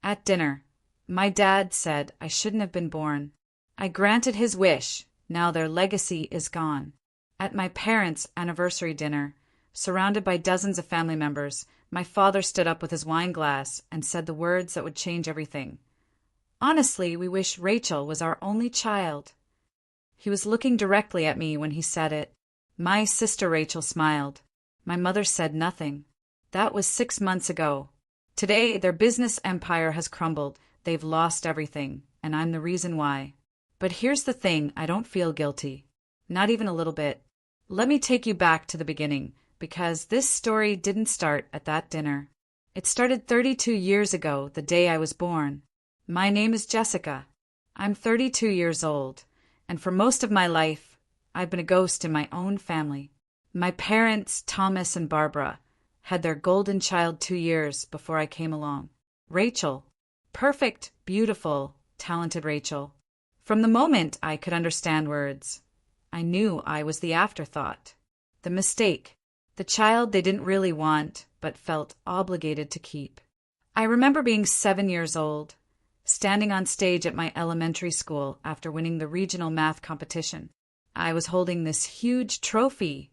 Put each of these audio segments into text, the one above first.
At dinner, my dad said I shouldn't have been born. I granted his wish. Now their legacy is gone. At my parents' anniversary dinner, surrounded by dozens of family members, my father stood up with his wine glass and said the words that would change everything. Honestly, we wish Rachel was our only child. He was looking directly at me when he said it. My sister Rachel smiled. My mother said nothing. That was 6 months ago. Today, their business empire has crumbled. They've lost everything, and I'm the reason why. But here's the thing, I don't feel guilty. Not even a little bit. Let me take you back to the beginning, because this story didn't start at that dinner. It started 32 years ago, the day I was born. My name is Jessica. I'm 32 years old, and for most of my life, I've been a ghost in my own family. My parents, Thomas and Barbara, had their golden child 2 years before I came along. Rachel. Perfect, beautiful, talented Rachel. From the moment I could understand words, I knew I was the afterthought, the mistake, the child they didn't really want but felt obligated to keep. I remember being 7 years old, standing on stage at my elementary school after winning the regional math competition. I was holding this huge trophy,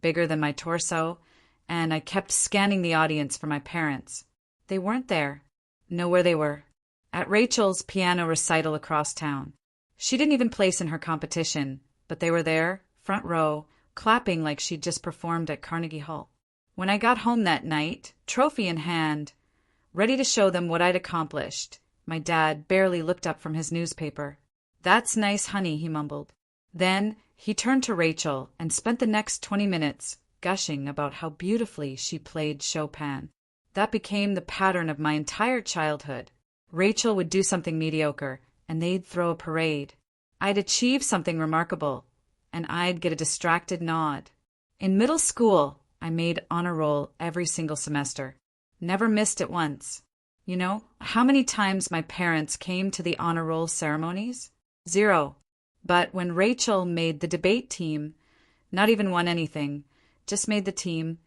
bigger than my torso, and I kept scanning the audience for my parents. They weren't there. Know where they were. At Rachel's piano recital across town. She didn't even place in her competition, but they were there, front row, clapping like she'd just performed at Carnegie Hall. When I got home that night, trophy in hand, ready to show them what I'd accomplished, my dad barely looked up from his newspaper. "That's nice, honey," he mumbled. Then he turned to Rachel and spent the next 20 minutes gushing about how beautifully she played Chopin. That became the pattern of my entire childhood. Rachel would do something mediocre, and they'd throw a parade. I'd achieve something remarkable, and I'd get a distracted nod. In middle school, I made honor roll every single semester. Never missed it once. You know how many times my parents came to the honor roll ceremonies? 0. But when Rachel made the debate team, not even won anything, just made the team,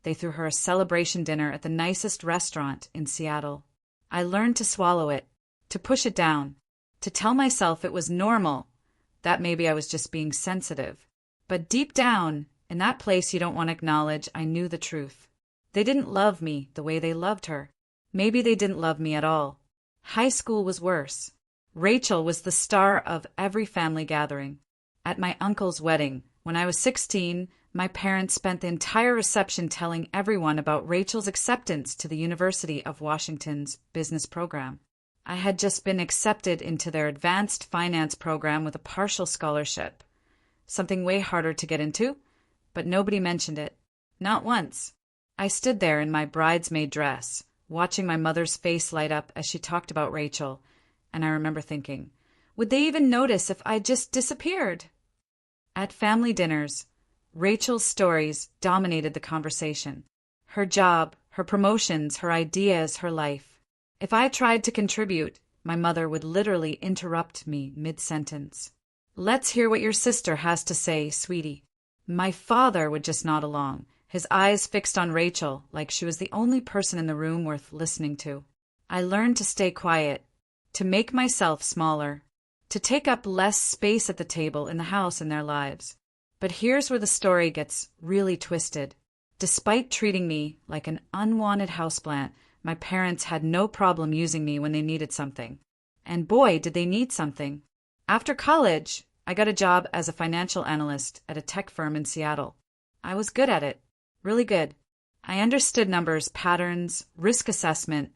they threw her a celebration dinner at the nicest restaurant in Seattle. I learned to swallow it, to push it down, to tell myself it was normal, that maybe I was just being sensitive. But deep down, in that place you don't want to acknowledge, I knew the truth. They didn't love me the way they loved her. Maybe they didn't love me at all. High school was worse. Rachel was the star of every family gathering. At my uncle's wedding, when I was 16, my parents spent the entire reception telling everyone about Rachel's acceptance to the University of Washington's business program. I had just been accepted into their advanced finance program with a partial scholarship. Something way harder to get into, but nobody mentioned it. Not once. I stood there in my bridesmaid dress, watching my mother's face light up as she talked about Rachel, and I remember thinking, would they even notice if I just disappeared? At family dinners, Rachel's stories dominated the conversation. Her job, her promotions, her ideas, her life. If I tried to contribute, my mother would literally interrupt me mid-sentence. "Let's hear what your sister has to say, sweetie." My father would just nod along, his eyes fixed on Rachel like she was the only person in the room worth listening to. I learned to stay quiet, to make myself smaller, to take up less space at the table in the house in their lives. But here's where the story gets really twisted. Despite treating me like an unwanted houseplant, my parents had no problem using me when they needed something. And boy, did they need something. After college, I got a job as a financial analyst at a tech firm in Seattle. I was good at it. Really good. I understood numbers, patterns, risk assessment,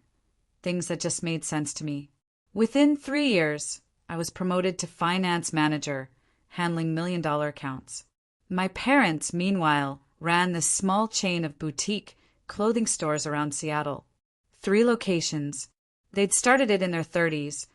things that just made sense to me. Within 3 years, I was promoted to finance manager, handling million-dollar accounts. My parents, meanwhile, ran this small chain of boutique clothing stores around Seattle. 3 locations. They'd started it in their 30s,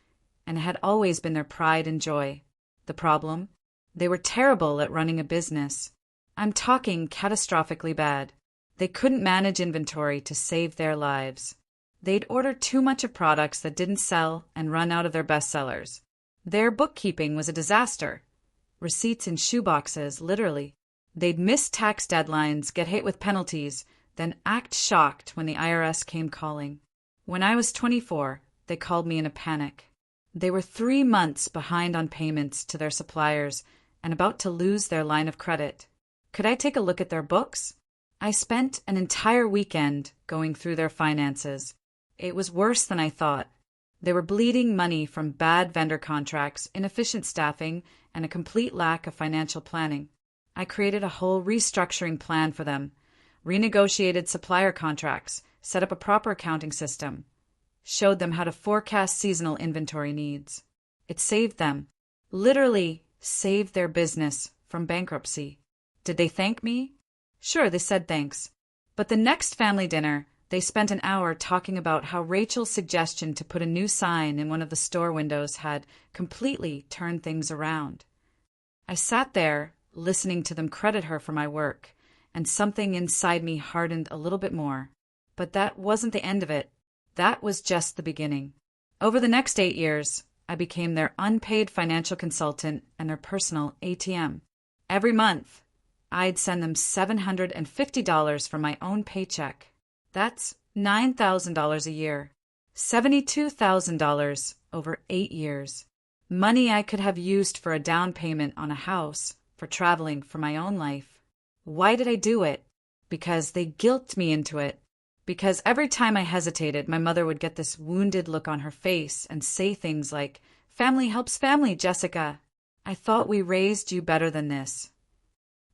and it had always been their pride and joy. The problem? They were terrible at running a business. I'm talking catastrophically bad. They couldn't manage inventory to save their lives. They'd order too much of products that didn't sell and run out of their bestsellers. Their bookkeeping was a disaster. Receipts in shoeboxes, literally. They'd miss tax deadlines, get hit with penalties, then act shocked when the IRS came calling. When I was 24, they called me in a panic. They were 3 months behind on payments to their suppliers and about to lose their line of credit. Could I take a look at their books? I spent an entire weekend going through their finances. It was worse than I thought. They were bleeding money from bad vendor contracts, inefficient staffing, and a complete lack of financial planning. I created a whole restructuring plan for them, renegotiated supplier contracts, set up a proper accounting system, showed them how to forecast seasonal inventory needs. It saved them, literally saved their business from bankruptcy. Did they thank me? Sure, they said thanks. But the next family dinner, they spent an hour talking about how Rachel's suggestion to put a new sign in one of the store windows had completely turned things around. I sat there, listening to them credit her for my work, and something inside me hardened a little bit more. But that wasn't the end of it. That was just the beginning. Over the next 8 years, I became their unpaid financial consultant and their personal ATM. Every month, I'd send them $750 from my own paycheck. That's $9,000 a year. $72,000 over 8 years. Money I could have used for a down payment on a house, for traveling, for my own life. Why did I do it? Because they guilted me into it. Because every time I hesitated, my mother would get this wounded look on her face and say things like, "Family helps family, Jessica. I thought we raised you better than this."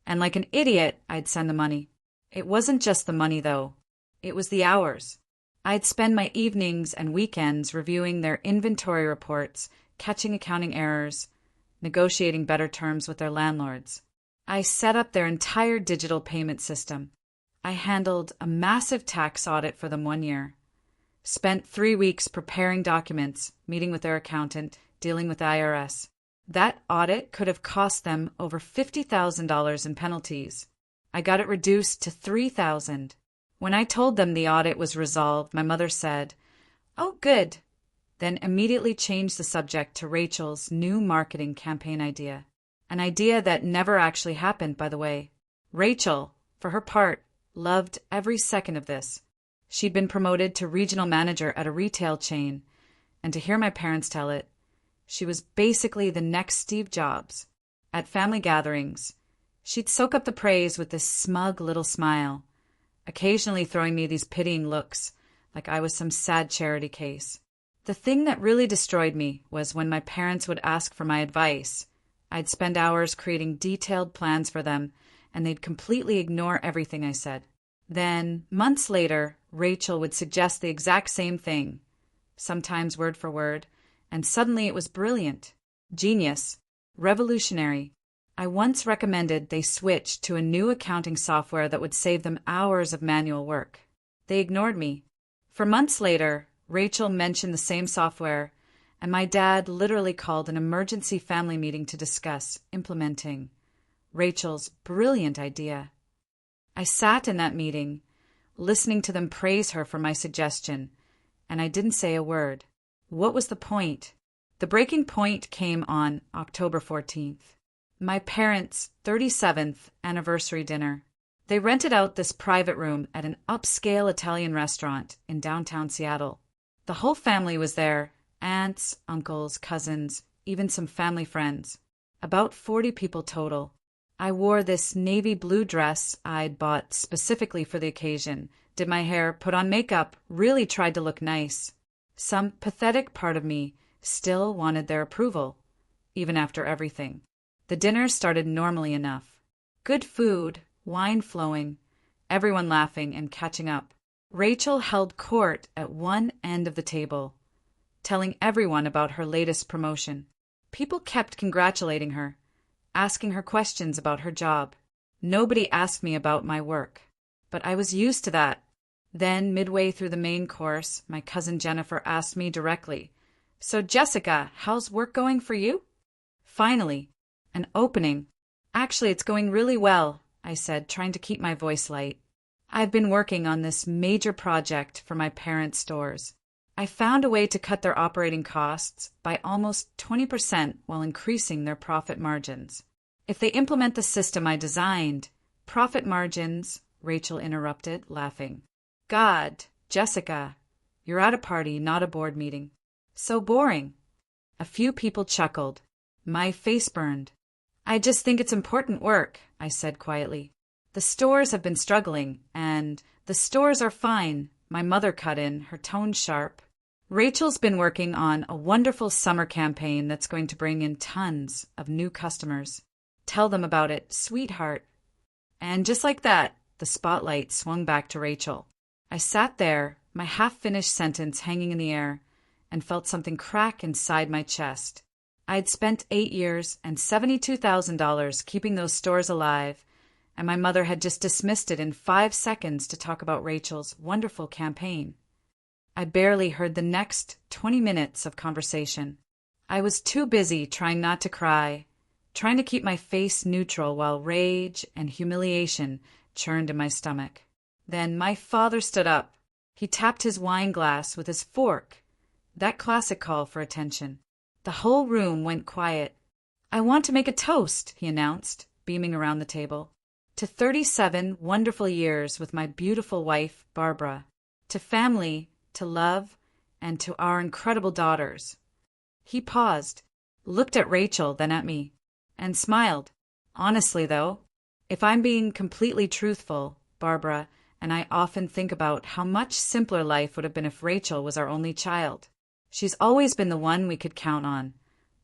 And like an idiot, I'd send the money. It wasn't just the money, though. It was the hours. I'd spend my evenings and weekends reviewing their inventory reports, catching accounting errors, negotiating better terms with their landlords. I set up their entire digital payment system. I handled a massive tax audit for them 1 year. Spent 3 weeks preparing documents, meeting with their accountant, dealing with the IRS. That audit could have cost them over $50,000 in penalties. I got it reduced to $3,000. When I told them the audit was resolved, my mother said, "Oh, good," then immediately changed the subject to Rachel's new marketing campaign idea. An idea that never actually happened, by the way. Rachel, for her part, loved every second of this. She'd been promoted to regional manager at a retail chain, and to hear my parents tell it, she was basically the next Steve Jobs. At family gatherings, she'd soak up the praise with this smug little smile, occasionally throwing me these pitying looks, like I was some sad charity case. The thing that really destroyed me was when my parents would ask for my advice. I'd spend hours creating detailed plans for them, and they'd completely ignore everything I said. Then, months later, Rachel would suggest the exact same thing, sometimes word for word, and suddenly it was brilliant, genius, revolutionary. I once recommended they switch to a new accounting software that would save them hours of manual work. They ignored me. For months later, Rachel mentioned the same software, and my dad literally called an emergency family meeting to discuss implementing Rachel's brilliant idea. I sat in that meeting, listening to them praise her for my suggestion, and I didn't say a word. What was the point? The breaking point came on October 14th, my parents' 37th anniversary dinner. They rented out this private room at an upscale Italian restaurant in downtown Seattle. The whole family was there, aunts, uncles, cousins, even some family friends. About 40 people total. I wore this navy blue dress I'd bought specifically for the occasion, did my hair, put on makeup, really tried to look nice. Some pathetic part of me still wanted their approval, even after everything. The dinner started normally enough. Good food, wine flowing, everyone laughing and catching up. Rachel held court at one end of the table, telling everyone about her latest promotion. People kept congratulating her, asking her questions about her job. Nobody asked me about my work, but I was used to that. Then, midway through the main course, my cousin Jennifer asked me directly, "So, Jessica, how's work going for you?" Finally, an opening. "Actually, it's going really well," I said, trying to keep my voice light. "I've been working on this major project for my parents' stores. I found a way to cut their operating costs by almost 20% while increasing their profit margins. If they implement the system I designed, profit margins," Rachel interrupted, laughing. "God, Jessica, you're at a party, not a board meeting." So boring. A few people chuckled. My face burned. I just think it's important work, I said quietly. The stores have been struggling, and the stores are fine, my mother cut in, her tone sharp. Rachel's been working on a wonderful summer campaign that's going to bring in tons of new customers. Tell them about it, sweetheart. And just like that, the spotlight swung back to Rachel. I sat there, my half-finished sentence hanging in the air, and felt something crack inside my chest. I'd spent 8 years and $72,000 keeping those stores alive, and my mother had just dismissed it in 5 seconds to talk about Rachel's wonderful campaign. I barely heard the next 20 minutes of conversation. I was too busy trying not to cry, trying to keep my face neutral while rage and humiliation churned in my stomach. Then my father stood up. He tapped his wine glass with his fork. That classic call for attention. The whole room went quiet. I want to make a toast, he announced, beaming around the table. To 37 wonderful years with my beautiful wife, Barbara. To family, to love, and to our incredible daughters. He paused, looked at Rachel, then at me, and smiled. Honestly, though, if I'm being completely truthful, Barbara, and I often think about how much simpler life would have been if Rachel was our only child. She's always been the one we could count on,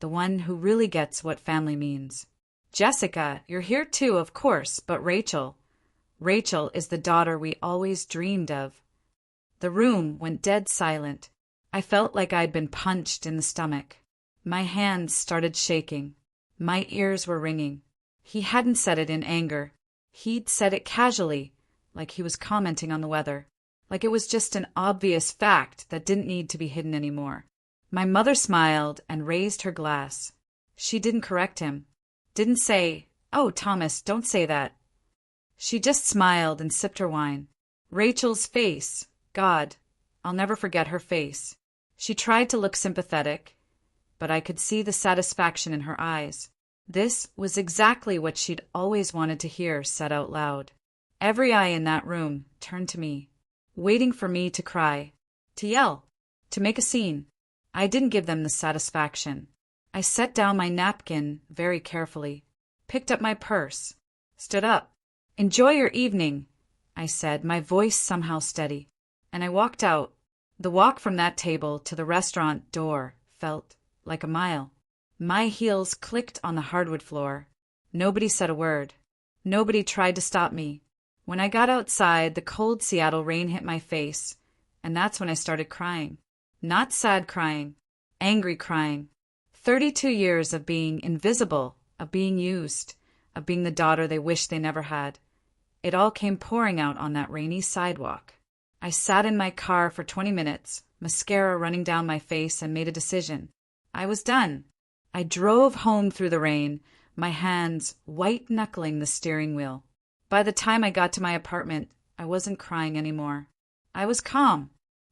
the one who really gets what family means. Jessica, you're here too, of course, but Rachel is the daughter we always dreamed of. The room went dead silent. I felt like I'd been punched in the stomach. My hands started shaking. My ears were ringing. He hadn't said it in anger. He'd said it casually, like he was commenting on the weather. Like it was just an obvious fact that didn't need to be hidden anymore. My mother smiled and raised her glass. She didn't correct him. Didn't say, "Oh, Thomas, don't say that." She just smiled and sipped her wine. Rachel's face, God, I'll never forget her face. She tried to look sympathetic, but I could see the satisfaction in her eyes. This was exactly what she'd always wanted to hear said out loud. Every eye in that room turned to me, waiting for me to cry, to yell, to make a scene. I didn't give them the satisfaction. I set down my napkin very carefully, picked up my purse, stood up. "Enjoy your evening," I said, my voice somehow steady, and I walked out. The walk from that table to the restaurant door felt like a mile. My heels clicked on the hardwood floor. Nobody said a word. Nobody tried to stop me. When I got outside, the cold Seattle rain hit my face, and that's when I started crying. Not sad crying, angry crying. 32 years of being invisible, of being used, of being the daughter they wished they never had. It all came pouring out on that rainy sidewalk. I sat in my car for 20 minutes, mascara running down my face, and made a decision. I was done. I drove home through the rain, my hands white-knuckling the steering wheel. By the time I got to my apartment, I wasn't crying anymore. I was calm,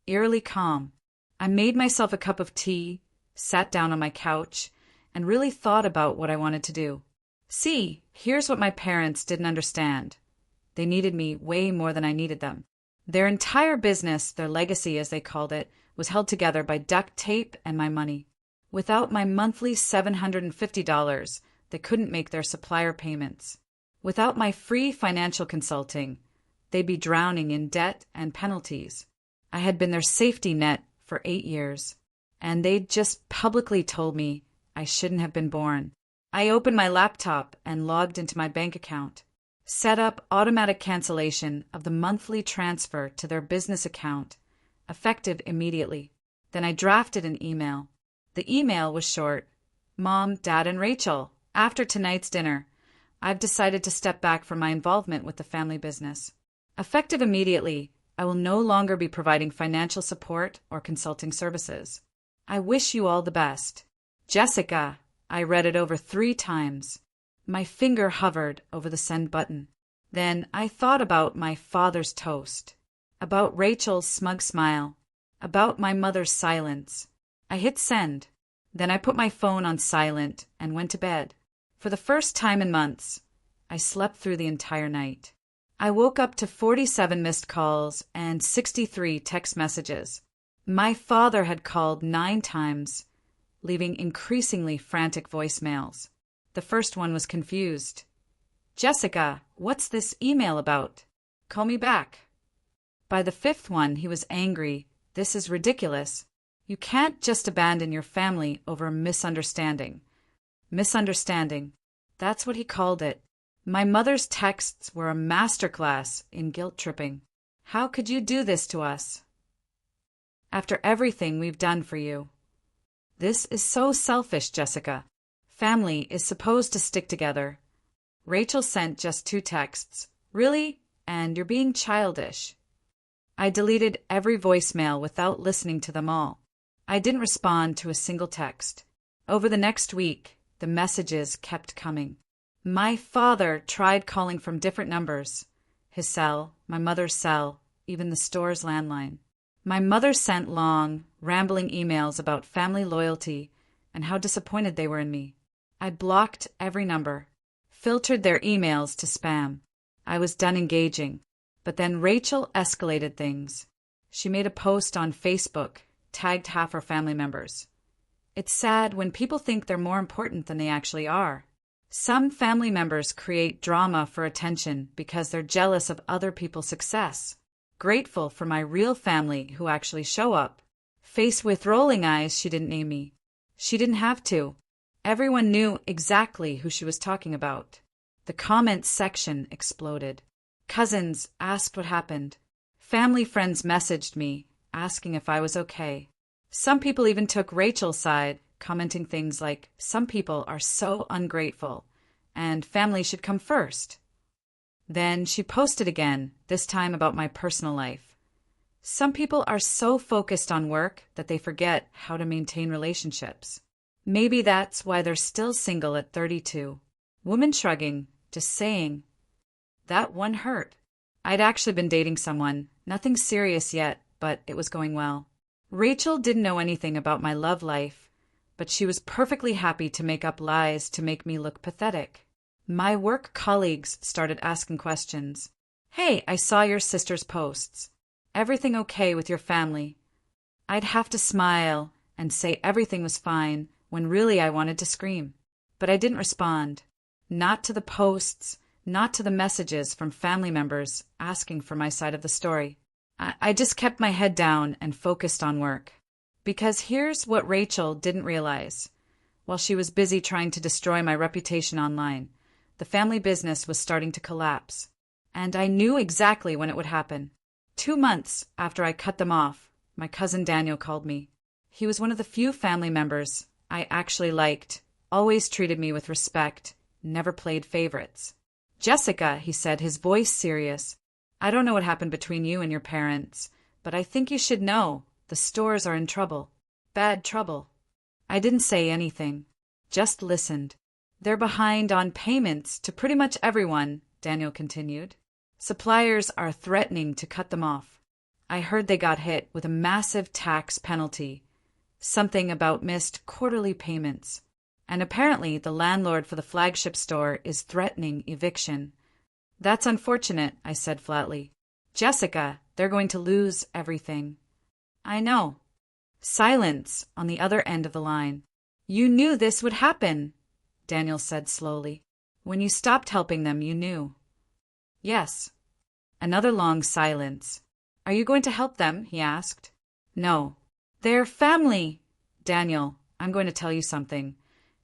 eerily calm. I made myself a cup of tea, sat down on my couch, and really thought about what I wanted to do. See, here's what my parents didn't understand. They needed me way more than I needed them. Their entire business, their legacy as they called it, was held together by duct tape and my money. Without my monthly $750, they couldn't make their supplier payments. Without my free financial consulting, they'd be drowning in debt and penalties. I had been their safety net for 8 years, and they'd just publicly told me I shouldn't have been born. I opened my laptop and logged into my bank account, set up automatic cancellation of the monthly transfer to their business account, effective immediately. Then I drafted an email. The email was short. "Mom, Dad, and Rachel, after tonight's dinner, I've decided to step back from my involvement with the family business. Effective immediately, I will no longer be providing financial support or consulting services. I wish you all the best. Jessica." I read it over 3 times. My finger hovered over the send button. Then I thought about my father's toast, about Rachel's smug smile, about my mother's silence. I hit send. Then I put my phone on silent and went to bed. For the first time in months, I slept through the entire night. I woke up to 47 missed calls and 63 text messages. My father had called 9 times, leaving increasingly frantic voicemails. The first one was confused. "Jessica, what's this email about? Call me back." By the 5th one, he was angry. "This is ridiculous. You can't just abandon your family over a misunderstanding." Misunderstanding. That's what he called it. My mother's texts were a masterclass in guilt tripping. "How could you do this to us? After everything we've done for you. This is so selfish, Jessica. Family is supposed to stick together." Rachel sent just 2 texts. "Really? And you're being childish." I deleted every voicemail without listening to them all. I didn't respond to a single text. Over the next week, the messages kept coming. My father tried calling from different numbers. His cell, my mother's cell, even the store's landline. My mother sent long, rambling emails about family loyalty and how disappointed they were in me. I blocked every number, filtered their emails to spam. I was done engaging. But then Rachel escalated things. She made a post on Facebook, tagged half her family members. It's sad when people think they're more important than they actually are. Some family members create drama for attention because they're jealous of other people's success. Grateful for my real family who actually show up. Faced with rolling eyes, she didn't name me. She didn't have to. Everyone knew exactly who she was talking about. The comments section exploded. Cousins asked what happened. Family friends messaged me, asking if I was okay. Some people even took Rachel's side, commenting things like, "Some people are so ungrateful, and family should come first." Then she posted again, this time about my personal life. "Some people are so focused on work that they forget how to maintain relationships. Maybe that's why they're still single at 32. Woman shrugging, just saying. That one hurt. I'd actually been dating someone, nothing serious yet, but it was going well. Rachel didn't know anything about my love life, but she was perfectly happy to make up lies to make me look pathetic. My work colleagues started asking questions. "Hey, I saw your sister's posts. Everything okay with your family?" I'd have to smile and say everything was fine when really I wanted to scream. But I didn't respond. Not to the posts, not to the messages from family members asking for my side of the story. I just kept my head down and focused on work. Because here's what Rachel didn't realize. While she was busy trying to destroy my reputation online, the family business was starting to collapse. And I knew exactly when it would happen. 2 months after I cut them off, my cousin Daniel called me. He was one of the few family members I actually liked, always treated me with respect, never played favorites. "Jessica," he said, his voice serious, "I don't know what happened between you and your parents, but I think you should know. The stores are in trouble. Bad trouble." I didn't say anything, just listened. "They're behind on payments to pretty much everyone," Daniel continued. "Suppliers are threatening to cut them off. I heard they got hit with a massive tax penalty, something about missed quarterly payments. And apparently the landlord for the flagship store is threatening eviction." "That's unfortunate," I said flatly. "Jessica, they're going to lose everything." "I know." Silence on the other end of the line. "You knew this would happen," Daniel said slowly. "When you stopped helping them, you knew." "Yes." Another long silence. "Are you going to help them?" he asked. "No." "They're family." "Daniel, I'm going to tell you something.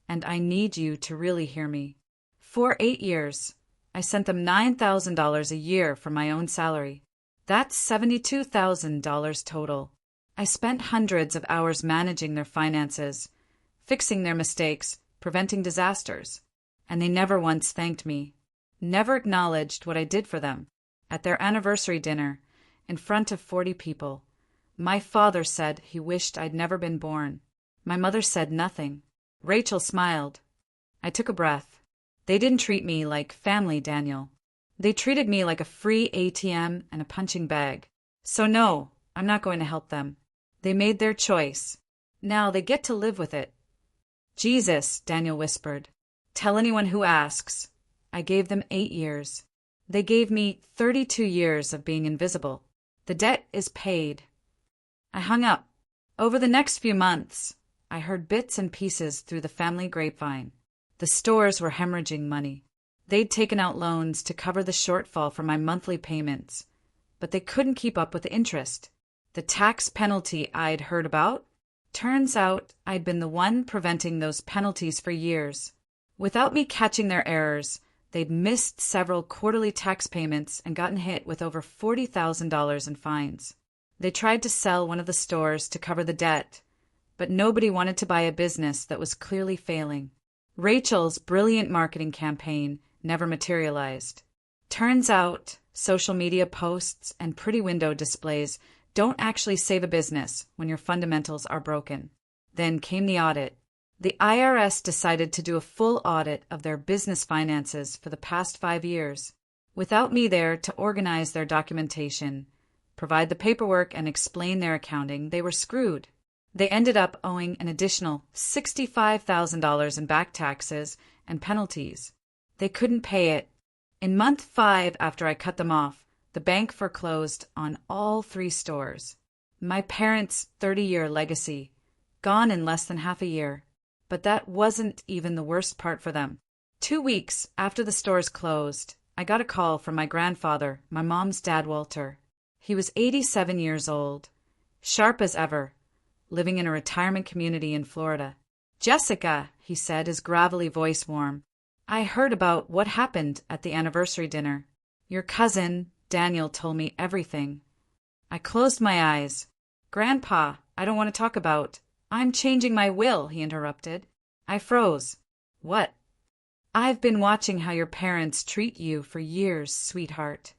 And I need you to really hear me. For 8 years, I sent them $9,000 a year from my own salary. That's $72,000 total. I spent hundreds of hours managing their finances, fixing their mistakes, preventing disasters. And they never once thanked me, never acknowledged what I did for them. At their anniversary dinner, in front of 40 people, my father said he wished I'd never been born. My mother said nothing. Rachel smiled. I took a breath. They didn't treat me like family, Daniel. They treated me like a free ATM and a punching bag. So no, I'm not going to help them. They made their choice. Now they get to live with it. "Jesus," Daniel whispered. "Tell anyone who asks. I gave them 8 years. They gave me 32 years of being invisible. The debt is paid." I hung up, Over the next few months, I heard bits and pieces through the family grapevine. The stores were hemorrhaging money. They'd taken out loans to cover the shortfall for my monthly payments, but they couldn't keep up with the interest. The tax penalty I'd heard about? Turns out I'd been the one preventing those penalties for years. Without me catching their errors, they'd missed several quarterly tax payments and gotten hit with over $40,000 in fines. They tried to sell one of the stores to cover the debt, but nobody wanted to buy a business that was clearly failing. Rachel's brilliant marketing campaign never materialized. Turns out, social media posts and pretty window displays don't actually save a business when your fundamentals are broken. Then came the audit. The IRS decided to do a full audit of their business finances for the past 5 years. Without me there to organize their documentation, provide the paperwork, and explain their accounting, they were screwed. They ended up owing an additional $65,000 in back taxes and penalties. They couldn't pay it. In month 5 after I cut them off, the bank foreclosed on all 3 stores. My parents' 30-year legacy, gone in less than half a year. But that wasn't even the worst part for them. 2 weeks after the stores closed, I got a call from my grandfather, my mom's dad, Walter. He was 87 years old, sharp as ever, living in a retirement community in Florida. "Jessica," he said, his gravelly voice warm, "I heard about what happened at the anniversary dinner. Your cousin, Daniel, told me everything." I closed my eyes. "Grandpa, I don't want to talk about. I'm changing my will," he interrupted. I froze. "What?" "I've been watching how your parents treat you for years, sweetheart.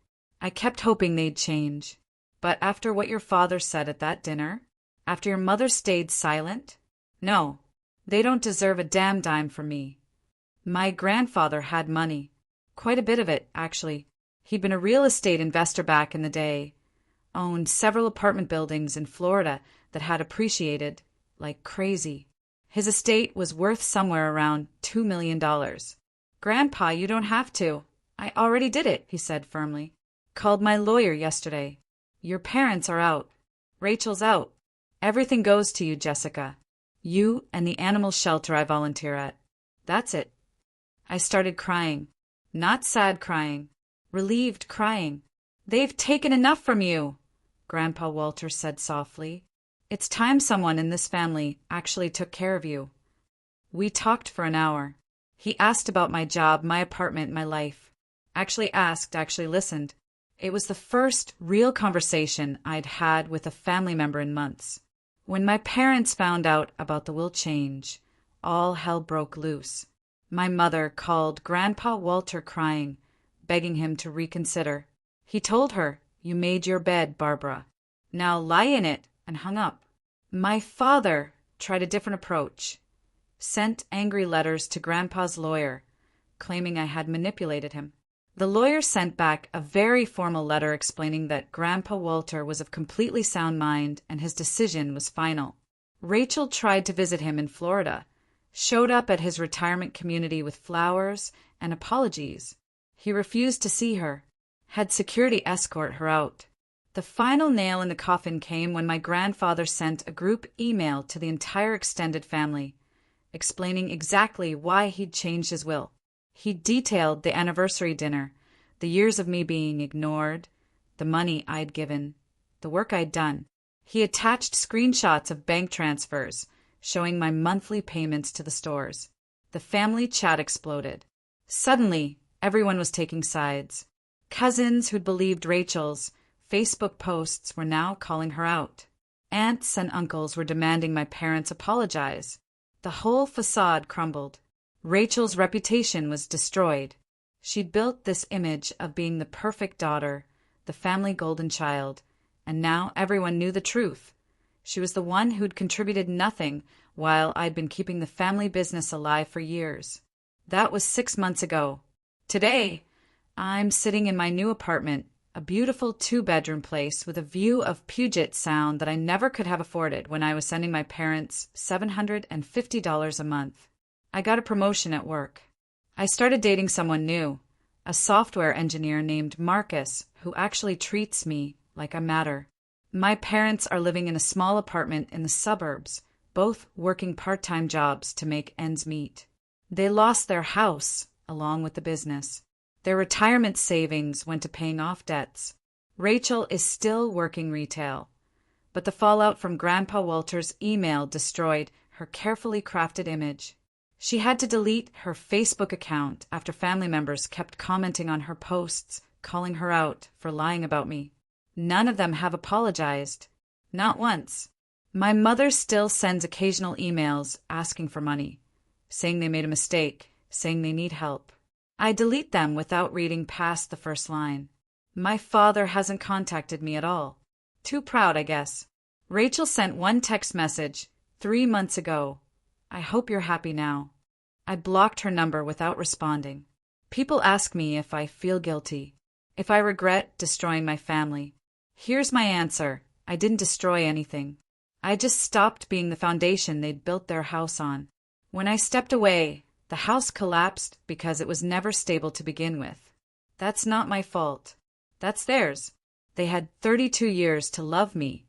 I kept hoping they'd change. But after what your father said at that dinner, after your mother stayed silent, no, they don't deserve a damn dime from me." My grandfather had money. Quite a bit of it, actually. He'd been a real estate investor back in the day. Owned several apartment buildings in Florida that had appreciated like crazy. His estate was worth somewhere around $2 million. "Grandpa, you don't have to. I already did it," he said firmly. "Called my lawyer yesterday. Your parents are out. Rachel's out. Everything goes to you, Jessica. You and the animal shelter I volunteer at. That's it." I started crying. Not sad crying. Relieved crying. "They've taken enough from you," Grandpa Walter said softly. "It's time someone in this family actually took care of you." We talked for an hour. He asked about my job, my apartment, my life. Actually listened. It was the first real conversation I'd had with a family member in months. When my parents found out about the will change, all hell broke loose. My mother called Grandpa Walter crying, begging him to reconsider. He told her, "You made your bed, Barbara. Now lie in it," and hung up. My father tried a different approach. Sent angry letters to Grandpa's lawyer, claiming I had manipulated him. The lawyer sent back a very formal letter explaining that Grandpa Walter was of completely sound mind and his decision was final. Rachel tried to visit him in Florida, showed up at his retirement community with flowers and apologies. He refused to see her, had security escort her out. The final nail in the coffin came when my grandfather sent a group email to the entire extended family, explaining exactly why he'd changed his will. He detailed the anniversary dinner, the years of me being ignored, the money I'd given, the work I'd done. He attached screenshots of bank transfers, showing my monthly payments to the stores. The family chat exploded. Suddenly, everyone was taking sides. Cousins who'd believed Rachel's Facebook posts were now calling her out. Aunts and uncles were demanding my parents apologize. The whole facade crumbled. Rachel's reputation was destroyed. She'd built this image of being the perfect daughter, the family golden child, and now everyone knew the truth. She was the one who'd contributed nothing while I'd been keeping the family business alive for years. That was 6 months ago. Today, I'm sitting in my new apartment, a beautiful 2-bedroom place with a view of Puget Sound that I never could have afforded when I was sending my parents $750 a month. I got a promotion at work. I started dating someone new, a software engineer named Marcus, who actually treats me like I matter. My parents are living in a small apartment in the suburbs, both working part-time jobs to make ends meet. They lost their house, along with the business. Their retirement savings went to paying off debts. Rachel is still working retail, but the fallout from Grandpa Walter's email destroyed her carefully crafted image. She had to delete her Facebook account after family members kept commenting on her posts, calling her out for lying about me. None of them have apologized. Not once. My mother still sends occasional emails asking for money, saying they made a mistake, saying they need help. I delete them without reading past the first line. My father hasn't contacted me at all. Too proud, I guess. Rachel sent one text message 3 months ago. I hope you're happy now. I blocked her number without responding. People ask me if I feel guilty, if I regret destroying my family. Here's my answer. I didn't destroy anything. I just stopped being the foundation they'd built their house on. When I stepped away, the house collapsed because it was never stable to begin with. That's not my fault. That's theirs. They had 32 years to love me,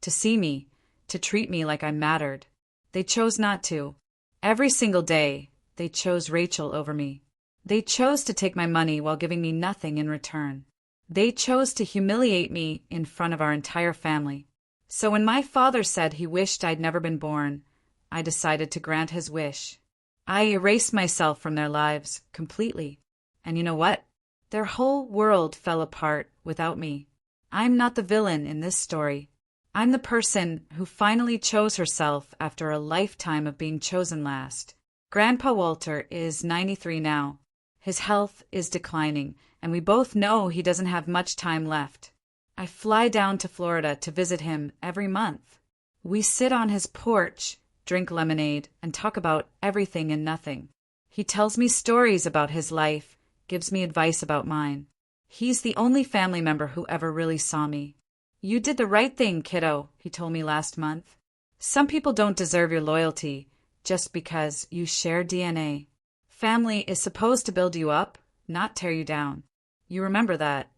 to see me, to treat me like I mattered. They chose not to. Every single day, they chose Rachel over me. They chose to take my money while giving me nothing in return. They chose to humiliate me in front of our entire family. So when my father said he wished I'd never been born, I decided to grant his wish. I erased myself from their lives completely. And you know what? Their whole world fell apart without me. I'm not the villain in this story. I'm the person who finally chose herself after a lifetime of being chosen last. Grandpa Walter is 93 now. His health is declining, and we both know he doesn't have much time left. I fly down to Florida to visit him every month. We sit on his porch, drink lemonade, and talk about everything and nothing. He tells me stories about his life, gives me advice about mine. He's the only family member who ever really saw me. You did the right thing, kiddo, he told me last month. Some people don't deserve your loyalty just because you share DNA. Family is supposed to build you up, not tear you down. You remember that?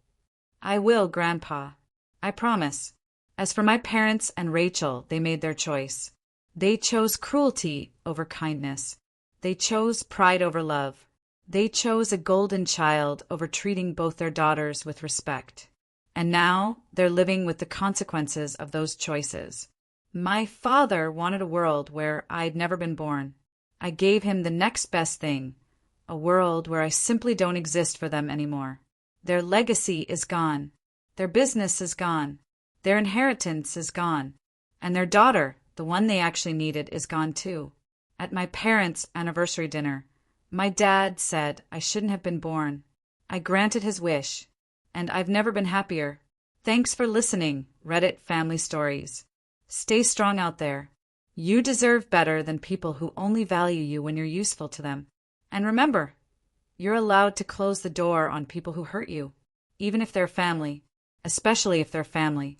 I will, Grandpa. I promise. As for my parents and Rachel, they made their choice. They chose cruelty over kindness. They chose pride over love. They chose a golden child over treating both their daughters with respect. And now they're living with the consequences of those choices. My father wanted a world where I'd never been born. I gave him the next best thing, a world where I simply don't exist for them anymore. Their legacy is gone. Their business is gone. Their inheritance is gone. And their daughter, the one they actually needed, is gone too. At my parents' anniversary dinner, my dad said I shouldn't have been born. I granted his wish, and I've never been happier. Thanks for listening, Reddit Family Stories. Stay strong out there. You deserve better than people who only value you when you're useful to them. And remember, you're allowed to close the door on people who hurt you, even if they're family, especially if they're family.